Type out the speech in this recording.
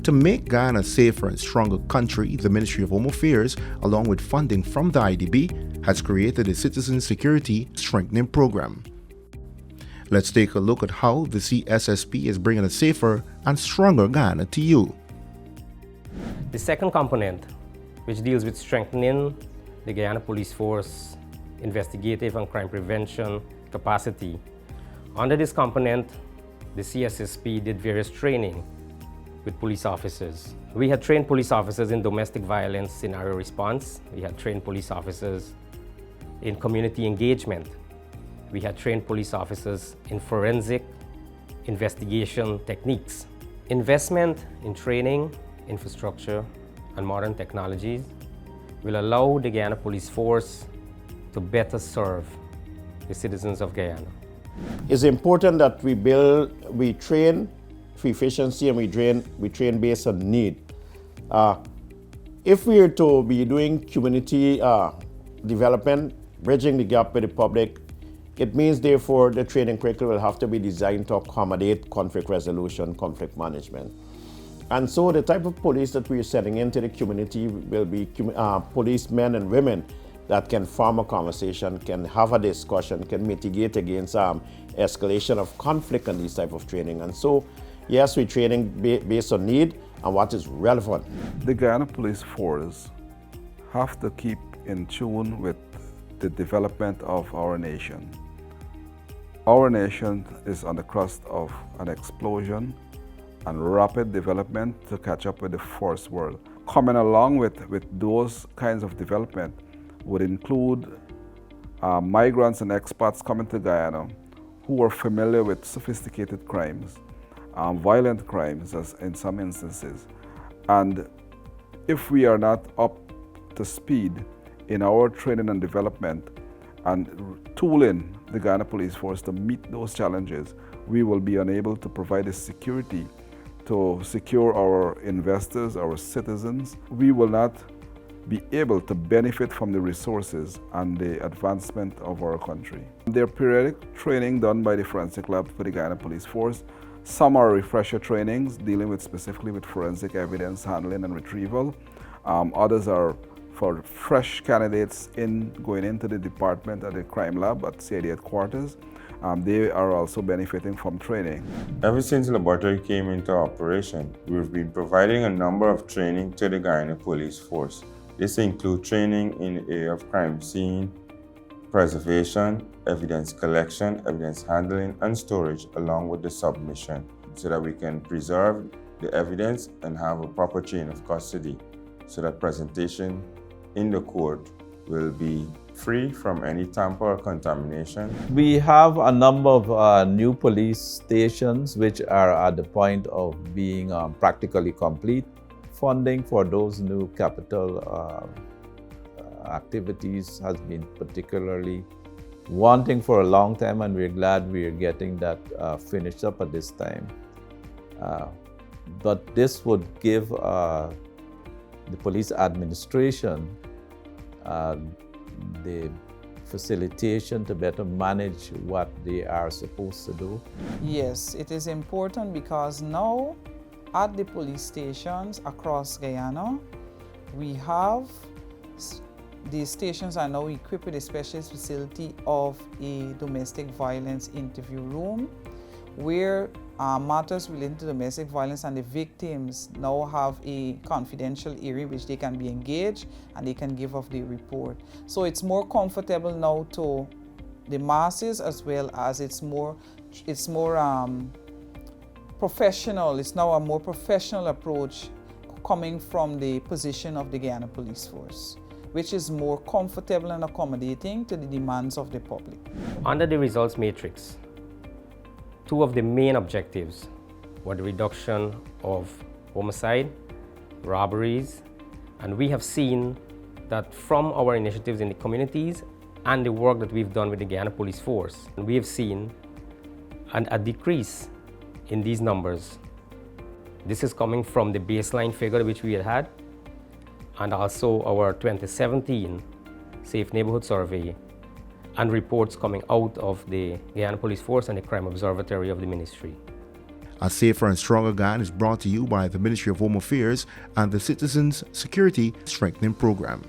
To make Guyana a safer and stronger country, the Ministry of Home Affairs, along with funding from the IDB, has created a Citizen Security Strengthening Program. Let's take a look at how the CSSP is bringing a safer and stronger Guyana to you. The second component, which deals with strengthening the Guyana Police Force investigative and crime prevention capacity. Under this component, the CSSP did various training with police officers. We had trained police officers in domestic violence scenario response. We had trained police officers in community engagement. We had trained police officers in forensic investigation techniques. Investment in training, infrastructure, and modern technologies will allow the Guyana Police Force to better serve the citizens of Guyana. It's important that we train for efficiency and we train based on need. If we are to be doing community development, bridging the gap with the public, it means therefore the training curriculum will have to be designed to accommodate conflict resolution, conflict management. And so the type of police that we're sending into the community will be policemen and women that can form a conversation, can have a discussion, can mitigate against escalation of conflict and these type of training. And so, yes, we're training based on need and what is relevant. The Guyana Police Force have to keep in tune with the development of our nation. Our nation is on the crust of an explosion and rapid development to catch up with the first world. Coming along with those kinds of development would include migrants and expats coming to Guyana who are familiar with sophisticated crimes, violent crimes as in some instances. And if we are not up to speed in our training and development and tooling the Guyana Police Force to meet those challenges, we will be unable to provide the security to secure our investors, our citizens. We will not be able to benefit from the resources and the advancement of our country. There are periodic training done by the Forensic Lab for the Guyana Police Force. Some are refresher trainings dealing specifically with forensic evidence handling and retrieval. Others are for fresh candidates going into the department at the crime lab at CID headquarters. They are also benefiting from training. Ever since the laboratory came into operation, we've been providing a number of training to the Guyana Police Force. This includes training in the area of crime scene, preservation, evidence collection, evidence handling, and storage, along with the submission, so that we can preserve the evidence and have a proper chain of custody, so that presentation in the court will be free from any tamper or contamination. We have a number of new police stations which are at the point of being practically complete. Funding for those new capital activities has been particularly wanting for a long time, and we're glad we're getting that finished up at this time. But this would give the police administration the facilitation to better manage what they are supposed to do. Yes, it is important because now at the police stations across Guyana, these stations are now equipped with a specialist facility of a domestic violence interview room where matters related to domestic violence and the victims now have a confidential area which they can be engaged and they can give off the report. So it's more comfortable now to the masses, as well as it's more professional. It's now a more professional approach coming from the position of the Guyana Police Force, which is more comfortable and accommodating to the demands of the public. Under the results matrix, two of the main objectives were the reduction of homicide, robberies, and we have seen that from our initiatives in the communities and the work that we've done with the Guyana Police Force, we have seen a decrease in these numbers. This is coming from the baseline figure which we had and also our 2017 Safe Neighborhood Survey and reports coming out of the Guyana Police Force and the Crime Observatory of the Ministry. A Safer and Stronger Guyana is brought to you by the Ministry of Home Affairs and the Citizens Security Strengthening Program.